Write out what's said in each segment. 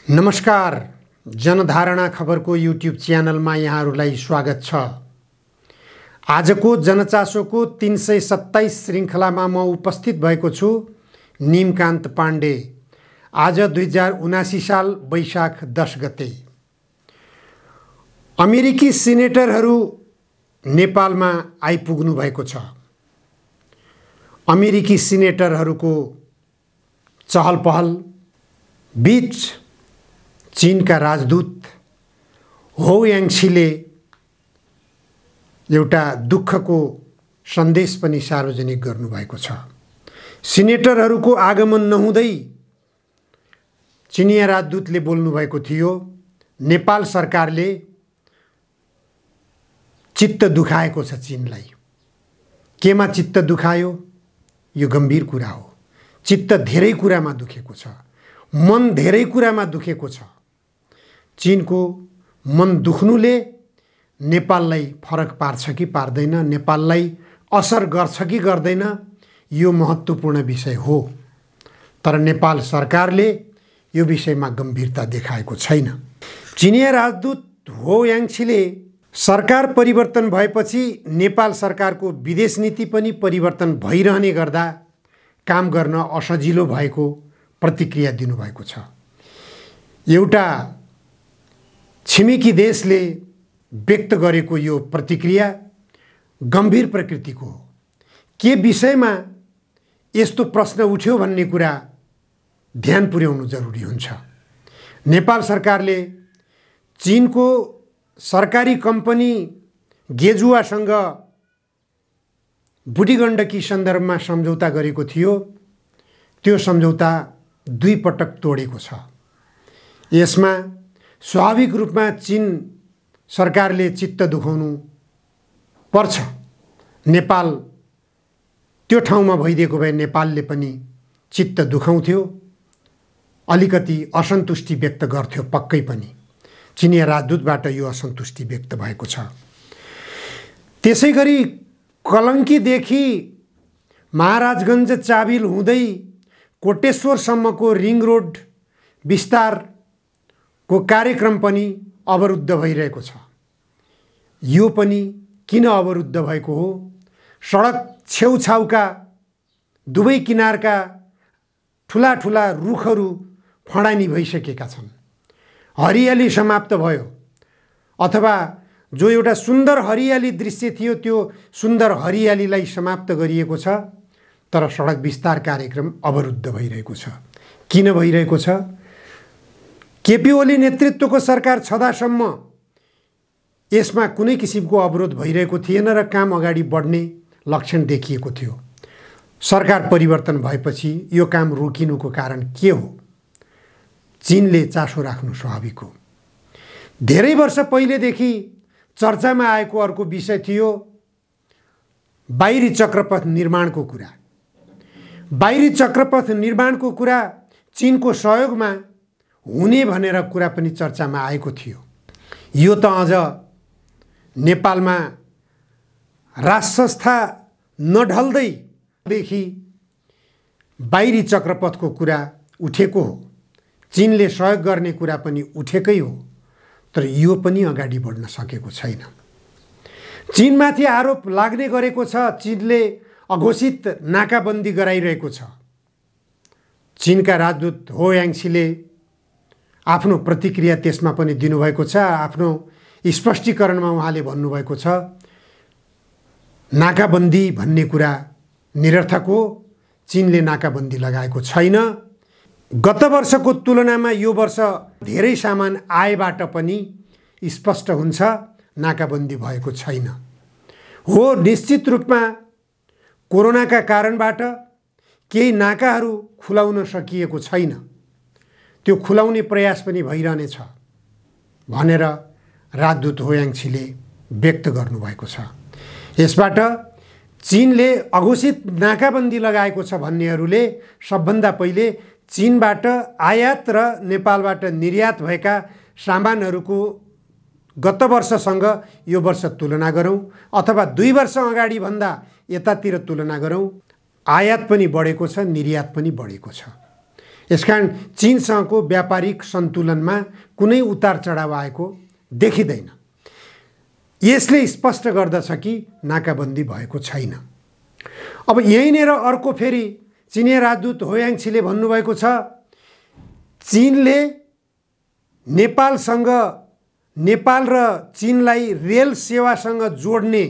नमस्कार। जनधारणा खबरको युट्युब च्यानलमा यहाँहरूलाई स्वागत छ। आजको जनचासोको 327 श्रृङ्खलामा म उपस्थित भएको छु निमकान्त पाण्डे। आज 2079 साल वैशाख 10 गते अमेरिकी सिनेटरहरू नेपालमा आइपुग्नु भएको छ। अमेरिकी सिनेटरहरूको चहल पहल बीच चीनका राजदूत हो याङछीले एउटा दुःखको सन्देश पनि सार्वजनिक गर्नुभएको छ। सिनेटरहरूको आगमन नहुँदै चिनिया राजदूतले बोल्नुभएको थियो, नेपाल सरकारले चित्त दुखाएको छ चीनलाई। केमा चित्त दुखायो? यो गम्भीर कुरा हो। चित्त धेरै कुरामा दुखेको छ, मन धेरै कुरामा दुखेको छ। चीनको मन दुख्नुले नेपाललाई फरक पार्छ कि पार्दैन, नेपाललाई असर गर्छ कि गर्दैन, यो महत्त्वपूर्ण विषय हो। तर नेपाल सरकारले यो विषयमा गम्भीरता देखाएको छैन। चिनिया राजदूत हो याङछीले सरकार परिवर्तन भएपछि नेपाल सरकारको विदेश नीति पनि परिवर्तन भइरहने गर्दा काम गर्न असजिलो भएको प्रतिक्रिया दिनुभएको छ। एउटा छिमेकी देशले व्यक्त गरेको यो प्रतिक्रिया गम्भीर प्रकृतिको हो। के विषयमा यस्तो प्रश्न उठ्यो भन्ने कुरा ध्यान पुर्याउनु जरुरी हुन्छ। नेपाल सरकारले चीनको सरकारी कम्पनी गेजुवासँग बुढीगण्डकी सन्दर्भमा सम्झौता गरेको थियो। त्यो सम्झौता 2 पटक तोडेको छ। यसमा स्वाभाविक रूपमा चीन सरकारले चित्त दुखाउनु पर्छ। नेपाल त्यो ठाउँमा भइदिएको भए नेपालले पनि चित्त दुखाउँथ्यो, अलिकति असन्तुष्टि व्यक्त गर्थ्यो पक्कै पनि। चिनिया राजदूतबाट यो असन्तुष्टि व्यक्त भएको छ। त्यसैगरी कलङ्कीदेखि महाराजगञ्ज चाबिल हुँदै कोटेश्वरसम्मको रिङ रोड विस्तारको कार्यक्रम पनि अवरुद्ध भइरहेको छ। यो पनि किन अवरुद्ध भएको हो? सडक छेउछाउका दुवै किनारका ठुला ठुला रुखहरू फडानी भइसकेका छन्। हरियाली समाप्त भयो, अथवा जो एउटा सुन्दर हरियाली दृश्य थियो त्यो सुन्दर हरियालीलाई समाप्त गरिएको छ। तर सडक विस्तार कार्यक्रम अवरुद्ध भइरहेको छ। किन भइरहेको छ? केपी ओली नेतृत्वको सरकार छँदासम्म यसमा कुनै किसिमको अवरोध भइरहेको थिएन र काम अगाडि बढ्ने लक्षण देखिएको थियो। सरकार परिवर्तन भएपछि यो काम रोकिनुको कारण के हो? चीनले चासो राख्नु स्वाभाविक हो। धेरै वर्ष पहिलेदेखि चर्चामा आएको अर्को विषय थियो बाहिरी चक्रपथ निर्माणको कुरा। बाहिरी चक्रपथ निर्माणको कुरा चीनको सहयोगमा हुने भनेर कुरा पनि चर्चामा आएको थियो। यो त अझ नेपालमा राज संस्था नढल्दैदेखि बाहिरी चक्रपथको कुरा उठेको हो। चीनले सहयोग गर्ने कुरा पनि उठेकै हो। तर यो पनि अगाडि बढ्न सकेको छैन। चीनमाथि आरोप लाग्ने गरेको छ चीनले अघोषित नाकाबन्दी गराइरहेको छ। चीनका राजदूत हो याङछीले आफ्नो प्रतिक्रिया त्यसमा पनि दिनुभएको छ। आफ्नो स्पष्टीकरणमा उहाँले भन्नुभएको छ नाकाबन्दी भन्ने कुरा निरर्थक हो। चीनले नाकाबन्दी लगाएको छैन। गत वर्षको तुलनामा यो वर्ष धेरै सामान आएबाट पनि स्पष्ट हुन्छ नाकाबन्दी भएको छैन। हो, निश्चित रूपमा कोरोनाका कारणबाट केही नाकाहरू खुलाउन सकिएको छैन। त्यो खुलाउने प्रयास पनि भइरहनेछ भनेर राजदूत हो याङछीले व्यक्त गर्नुभएको छ। यसबाट चीनले अघोषित नाकाबन्दी लगाएको छ भन्नेहरूले सबभन्दा पहिले चीनबाट आयात र नेपालबाट निर्यात भएका सामानहरूको गत वर्षसँग यो वर्ष तुलना गरौँ, अथवा 2 वर्ष अगाडि भन्दा यतातिर तुलना गरौँ। आयात पनि बढेको छ, निर्यात पनि बढेको छ। यसकारण चीनसँगको व्यापारिक सन्तुलनमा कुनै उतार चढाव आएको देखिँदैन। यसले स्पष्ट गर्दछ कि नाकाबन्दी भएको छैन। अब यहीँनिर अर्को फेरि चिनिया राजदूत हो याङछीले भन्नुभएको छ, चीनले नेपाल र चीनलाई रेल सेवासँग जोड्ने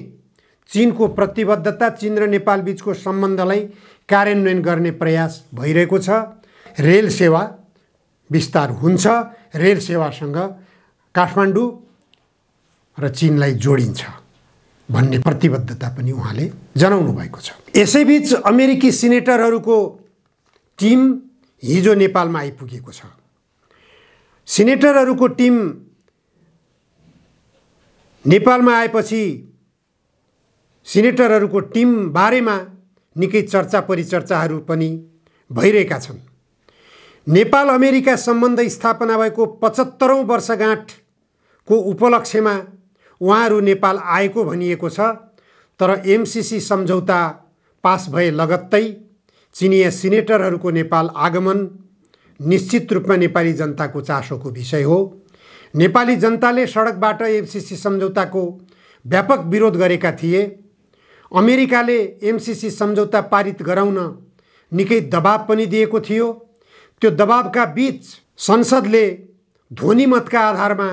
चीनको प्रतिबद्धता, चीन र नेपाल बीचको सम्बन्धलाई कार्यान्वयन गर्ने प्रयास भइरहेको छ। रेल सेवा विस्तार हुन्छ, रेल सेवासँग काठमाडौँ र चीनलाई जोडिन्छ भन्ने प्रतिबद्धता पनि उहाँले जनाउनु भएको छ। यसैबीच अमेरिकी सिनेटरहरूको टिम हिजो नेपालमा आइपुगेको छ। सिनेटरहरूको टिम नेपालमा आएपछि सिनेटरहरूको टिम बारेमा निकै चर्चा परिचर्चाहरू पनि भइरहेका छन्। नेपाल अमेरिका सम्बन्ध स्थापना भएको 75औं वर्षगाँठको उपलक्ष्यमा उहाँहरू नेपाल आएको भनिएको छ। तर एमसीसी सम्झौता पास भए लगत्तै चिनिया सिनेटरहरूको नेपाल आगमन निश्चित रूपमा नेपाली जनताको चासोको विषय हो। नेपाली जनताले सडकबाट एमसीसी सम्झौताको व्यापक विरोध गरेका थिए। अमेरिकाले एमसीसी सम्झौता पारित गराउन निकै दबाब पनि दिएको थियो। त्यो दबाबका बीच संसदले ध्वनिमतका आधारमा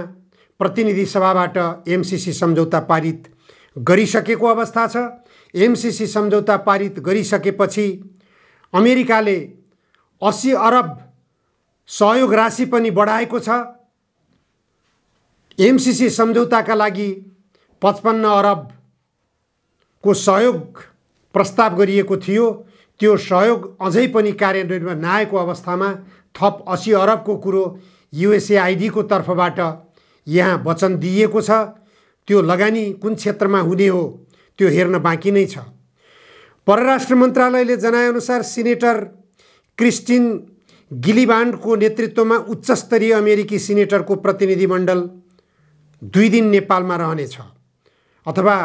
प्रतिनिधि सभाबाट एमसीसी सम्झौता पारित गरिसकेको अवस्था छ। एमसीसी सम्झौता पारित गरिसकेपछि अमेरिकाले 80 अरब सहयोग राशि पनि बढाएको छ। एमसीसी सम्झौताका लागि 55 अरबको सहयोग प्रस्ताव गरिएको थियो। त्यो सहयोग अझै पनि कार्यान्वयनमा नआएको अवस्थामा थप 80 अरबको कुरो युएसएआइडीको तर्फबाट यहाँ वचन दिइएको छ। त्यो लगानी कुन क्षेत्रमा हुने हो त्यो हेर्न बाँकी नै छ। परराष्ट्र मन्त्रालयले जनाएअनुसार सिनेटर क्रिस्टिन गिलिबान्डको नेतृत्वमा उच्चस्तरीय अमेरिकी सिनेटरको प्रतिनिधिमण्डल 2 दिन नेपालमा रहनेछ, अथवा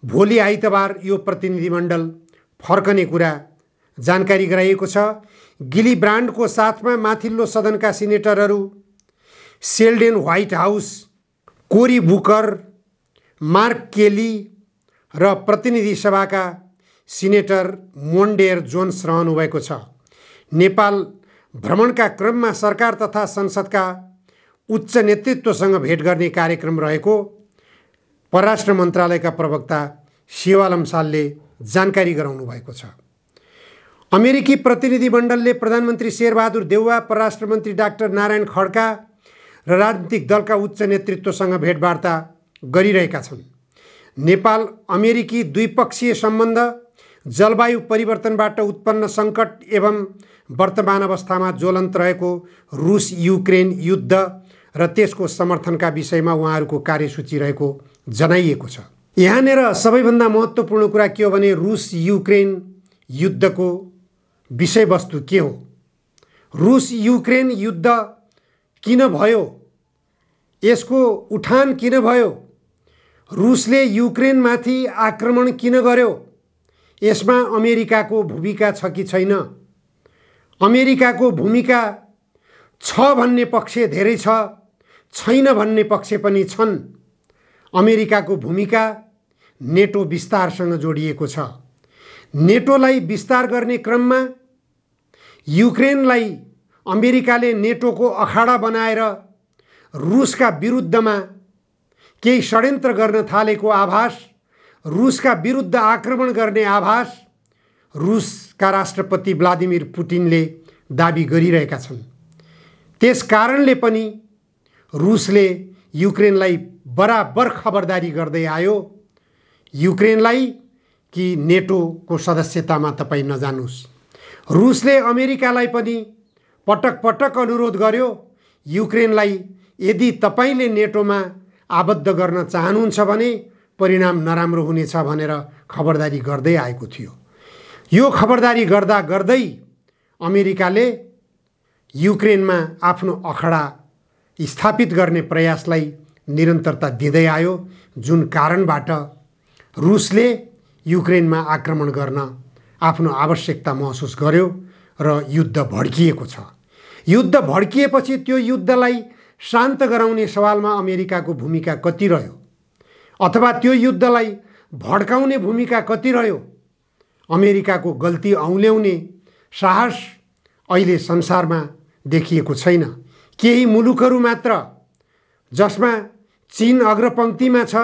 भोलि आइतबार यो प्रतिनिधिमण्डल फर्कने कुरा जानकारी गराइएको छ। गिलिब्रान्डको साथमा माथिल्लो सदनका सिनेटरहरू सेल्डेन व्हाइट हाउस, कोरी बुकर, मार्क केली र प्रतिनिधि सभाका सिनेटर मोन्डेर जोन्स रहनुभएको छ। नेपाल भ्रमणका क्रममा सरकार तथा संसदका उच्च नेतृत्वसँग भेट गर्ने कार्यक्रम रहेको परराष्ट्र मन्त्रालयका प्रवक्ता शिवालम सालले जानकारी गराउनु भएको छ। अमेरिकी प्रतिनिधिमण्डलले प्रधानमन्त्री शेरबहादुर देउवा, परराष्ट्र मन्त्री डाक्टर नारायण खड्का र राजनीतिक दलका उच्च नेतृत्वसँग भेटवार्ता गरिरहेका छन्। नेपाल अमेरिकी द्विपक्षीय सम्बन्ध, जलवायु परिवर्तनबाट उत्पन्न सङ्कट एवं वर्तमान अवस्थामा ज्वलन्त रहेको रुस युक्रेन युद्ध र त्यसको समर्थनका विषयमा उहाँहरूको कार्यसूची रहेको जनाइएको छ। यहाँनिर सबैभन्दा महत्त्वपूर्ण कुरा के हो भने रुस युक्रेन युद्धको विषयवस्तु के हो, रुस युक्रेन युद्ध किन भयो, यसको उठान किन भयो, रुसले युक्रेनमाथि आक्रमण किन गर्यो, यसमा अमेरिकाको भूमिका छ कि छैन। अमेरिकाको भूमिका छ भन्ने पक्ष धेरै छ, छैन भन्ने पक्ष पनि छन्। अमेरिकाको भूमिका नेटो विस्तारसँग जोडिएको छ। नेटोलाई विस्तार गर्ने क्रममा युक्रेनलाई अमेरिकाले नेटोको अखाडा बनाएर रुसका विरुद्धमा केही षड्यन्त्र गर्न थालेको आभास, रुसका विरुद्ध आक्रमण गर्ने आभास रुसका राष्ट्रपति भ्लादिमिर पुटिनले दाबी गरिरहेका छन्। त्यस कारणले पनि रुसले युक्रेनलाई बराबर खबरदारी गर्दै आयो, युक्रेनलाई कि नेटोको सदस्यतामा तपाईँ नजानुस्। रुसले अमेरिकालाई पनि पटक पटक अनुरोध गर्यो, युक्रेनलाई यदि तपाईले नेटोमा आबद्ध गर्न चाहनुहुन्छ भने परिणाम नराम्रो हुनेछ भनेर खबरदारी गर्दै आएको थियो। यो खबरदारी गर्दा गर्दै अमेरिकाले युक्रेनमा आफ्नो अखडा स्थापित गर्ने प्रयासलाई निरन्तरता दिँदै आयो, जुन कारणबाट रुसले युक्रेनमा आक्रमण गर्न आफ्नो आवश्यकता महसुस गर्यो र युद्ध भड्किएको छ। युद्ध भड्किएपछि त्यो युद्धलाई शान्त गराउने सवालमा अमेरिकाको भूमिका कति रह्यो अथवा त्यो युद्धलाई भड्काउने भूमिका कति रह्यो? अमेरिकाको गल्ती औँल्याउने साहस अहिले संसारमा देखिएको छैन। केही मुलुकहरू मात्र, जसमा चीन अग्रपङ्क्तिमा छ,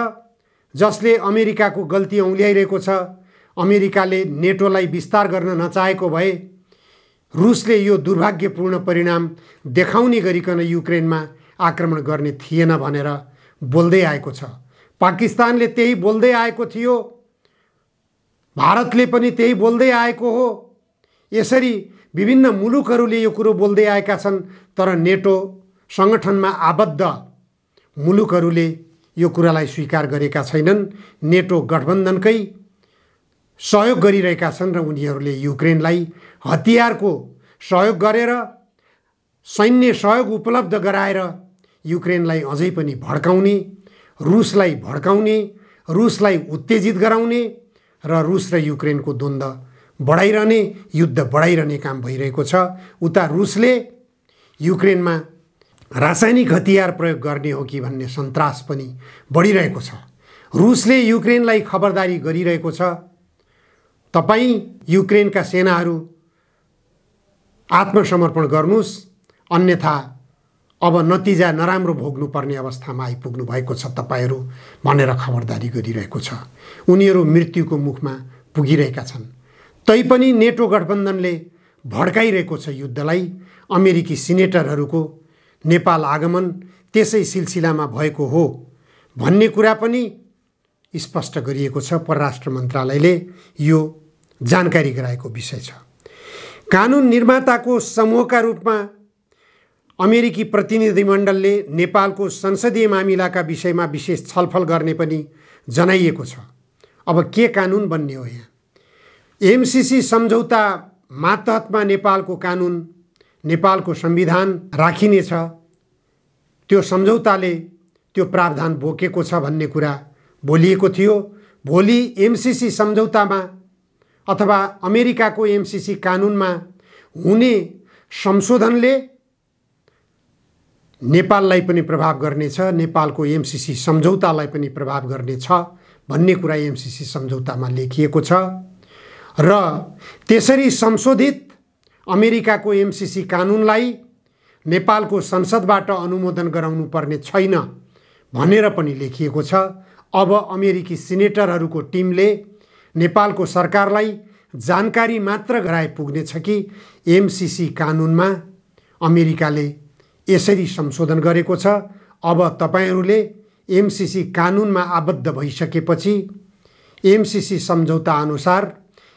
जसले अमेरिकाको गल्ती औँल्याइरहेको छ। अमेरिकाले नेटोलाई विस्तार गर्न नचाहेको भए रुसले यो दुर्भाग्यपूर्ण परिणाम देखाउने गरिकन युक्रेनमा आक्रमण गर्ने थिएन भनेर बोल्दै आएको छ। पाकिस्तानले त्यही बोल्दै आएको थियो, भारतले पनि त्यही बोल्दै आएको हो। यसरी विभिन्न मुलुकहरूले यो कुरो बोल्दै आएका छन्, तर नेटो सङ्गठनमा आबद्ध मुलुकहरूले यो कुरालाई स्वीकार गरेका छैनन्। नेटो गठबन्धनकै सहयोग गरिरहेका छन् र उनीहरूले युक्रेनलाई हतियारको सहयोग गरेर, सैन्य सहयोग उपलब्ध गराएर युक्रेनलाई अझै पनि भड्काउने, रुसलाई भड्काउने, रुसलाई उत्तेजित गराउने र रुस र युक्रेनको द्वन्द्व बढाइरहने, युद्ध बढाइरहने काम भइरहेको छ। उता रुसले युक्रेनमा रासायनिक हतियार प्रयोग गर्ने हो कि भन्ने सन्तास पनि बढिरहेको छ। रुसले युक्रेनलाई खबरदारी गरिरहेको छ, तपाईँ युक्रेनका सेनाहरू आत्मसमर्पण गर्नुस्, अन्यथा अब नतिजा नराम्रो भोग्नुपर्ने अवस्थामा आइपुग्नु भएको छ तपाईहरू भनेर खबरदारी गरिरहेको छ। उनीहरू मृत्युको मुखमा पुगिरहेका छन्। तैपनि नेटो गठबन्धनले भड्काइरहेको छ युद्धलाई। अमेरिकी सिनेटरहरूको नेपाल आगमन त्यसै सिलसिलामा भएको हो भन्ने कुरा पनि स्पष्ट गरिएको छ। परराष्ट्र मन्त्रालयले यो जानकारी गराएको विषय छ। कानुन निर्माताको समूहका रूपमा अमेरिकी प्रतिनिधिमण्डलले नेपालको संसदीय मामिलाका विषयमा विशेष छलफल गर्ने पनि जनाइएको छ। अब के कानुन बन्ने हो यहाँ? एमसीसी सम्झौता मातहतमा नेपालको कानुन, नेपालको संविधान राखिनेछ। त्यो सम्झौताले त्यो प्रावधान बोकेको छ भन्ने कुरा बोलिएको थियो। भोलि एमसीसी सम्झौतामा अथवा अमेरिकाको एमसीसी कानुनमा हुने संशोधनले नेपाललाई पनि प्रभाव गर्नेछ, नेपालको एमसीसी सम्झौतालाई पनि प्रभाव गर्नेछ भन्ने कुरा एमसीसी सम्झौतामा लेखिएको छ। र त्यसरी संशोधित अमेरिकाको एमसीसी कानुनलाई नेपालको संसदबाट अनुमोदन गराउनु पर्ने छैन भनेर पनि लेखिएको छ। अब अमेरिकी सिनेटरहरूको टिमले नेपालको सरकारलाई जानकारी मात्र गराए पुग्नेछ कि एमसीसी कानुनमा अमेरिकाले यसरी संशोधन गरेको छ। अब तपाईहरूले एमसीसी कानुनमा आबद्ध भइसकेपछि एमसीसी सम्झौता अनुसार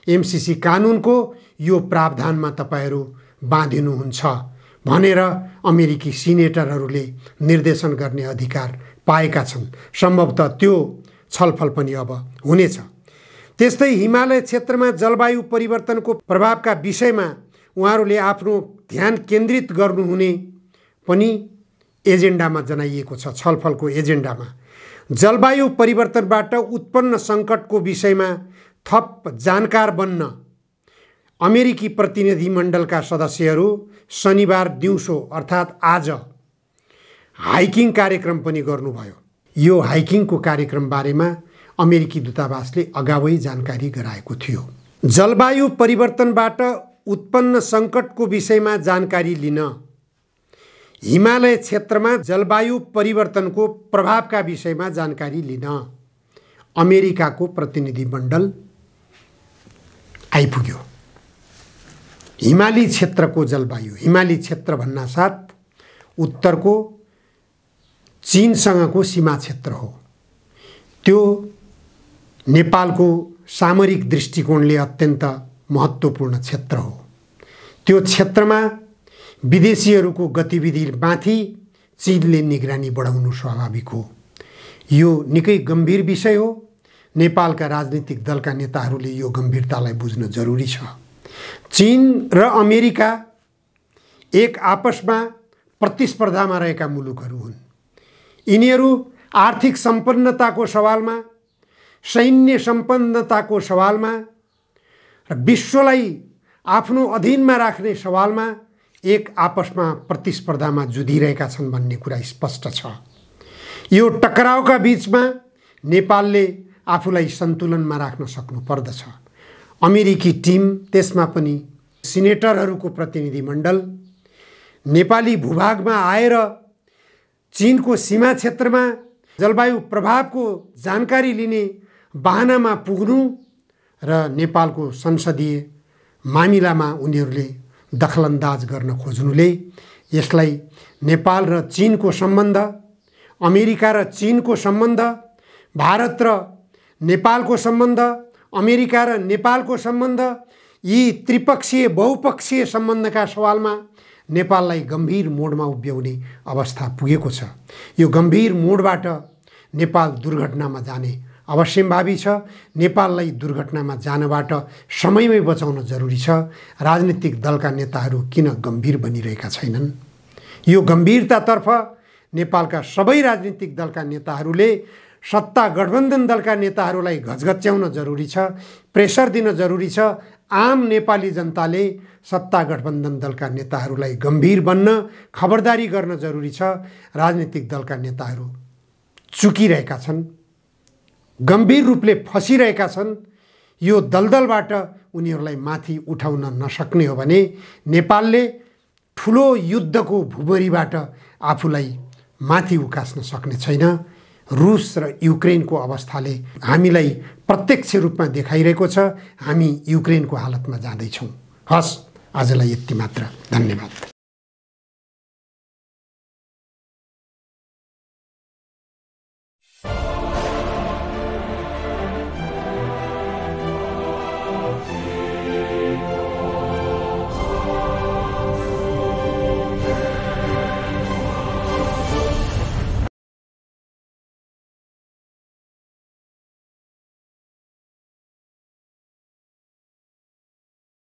एमसीसी कानुनको यो प्रावधानमा तपाईहरू बाँधिनुहुन्छ भनेर अमेरिकी सिनेटरहरूले निर्देशन गर्ने अधिकार पाएका छन्। सम्भवतः त्यो छलफल पनि अब हुनेछ। त्यस्तै हिमालय क्षेत्रमा जलवायु परिवर्तनको प्रभावका विषयमा उहाँहरूले आफ्नो ध्यान केन्द्रित गर्नुहुने पनि एजेन्डामा जनाइएको छ। छलफलको एजेन्डामा जलवायु परिवर्तनबाट उत्पन्न सङ्कटको विषयमा थप जानकार बन्न अमेरिकी प्रतिनिधिमण्डलका सदस्यहरू शनिबार दिउँसो अर्थात् आज हाइकिङ कार्यक्रम पनि गर्नुभयो। यो हाइकिङको कार्यक्रम बारेमा अमेरिकी दूतावासले अगावै जानकारी गराएको थियो। जलवायु परिवर्तनबाट उत्पन्न सङ्कटको विषयमा जानकारी लिन, हिमालय क्षेत्रमा जलवायु परिवर्तनको प्रभावका विषयमा जानकारी लिन अमेरिकाको प्रतिनिधिमण्डल आइपुग्यो। हिमाली क्षेत्रको जलवायु, हिमाली क्षेत्र भन्नासाथ उत्तरको चीनसँगको सीमा क्षेत्र हो। त्यो नेपालको सामरिक दृष्टिकोणले अत्यन्त महत्त्वपूर्ण क्षेत्र हो। त्यो क्षेत्रमा विदेशीहरूको गतिविधिमाथि चीनले निगरानी बढाउनु स्वाभाविक हो। यो निकै गम्भीर विषय हो। नेपालका राजनीतिक दलका नेताहरूले यो गम्भीरतालाई बुझ्न जरुरी छ। चीन र अमेरिका एक आपसमा प्रतिस्पर्धामा रहेका मुलुकहरू हुन्। यिनीहरू आर्थिक सम्पन्नताको सवालमा, सैन्य सम्पन्नताको सवालमा र विश्वलाई आफ्नो अधीनमा राख्ने सवालमा एक आपसमा प्रतिस्पर्धामा जुधिरहेका छन् भन्ने कुरा स्पष्ट छ। यो टकरावका बीचमा नेपालले आफूलाई सन्तुलनमा राख्न सक्नुपर्दछ। अमेरिकी टिम, त्यसमा पनि सिनेटरहरूको प्रतिनिधिमण्डल नेपाली भूभागमा आएर चीनको सीमा क्षेत्रमा जलवायु प्रभावको जानकारी लिने बहानामा पुग्नु र नेपालको संसदीय मामिलामा उनीहरूले दखलन्दाज गर्न खोज्नुले यसलाई नेपाल र चीनको सम्बन्ध, अमेरिका र चीनको सम्बन्ध, भारत र नेपालको सम्बन्ध, अमेरिका र नेपालको सम्बन्ध, यी त्रिपक्षीय बहुपक्षीय सम्बन्धका सवालमा नेपाललाई गम्भीर मोडमा उभ्याउने अवस्था पुगेको छ। यो गम्भीर मोडबाट नेपाल दुर्घटनामा जाने अवश्यम्भावी छ। नेपाललाई दुर्घटनामा जानबाट समयमै बचाउन जरुरी छ। राजनीतिक दलका नेताहरू किन गम्भीर बनिरहेका छैनन्? यो गम्भीरतातर्फ नेपालका सबै राजनीतिक दलका नेताहरूले, सत्ता गठबन्धन दलका नेताहरूलाई घचघच्याउन जरुरी छ, प्रेसर दिन जरुरी छ। आम नेपाली जनताले सत्ता गठबन्धन दलका नेताहरूलाई गम्भीर बन्न खबरदारी गर्न जरुरी छ। राजनीतिक दलका नेताहरू चुकिरहेका छन्, गम्भीर रूपले फसिरहेका छन्। यो दलदलबाट उनीहरूलाई माथि उठाउन नसक्ने हो भने नेपालले ठुलो युद्धको भुमरीबाट आफूलाई माथि उकास्न सक्ने छैन। रुस र युक्रेनको अवस्थाले हामीलाई प्रत्यक्ष रूपमा देखाइरहेको छ हामी युक्रेनको हालतमा जाँदैछौँ। हस्, आजलाई यति मात्र। धन्यवाद।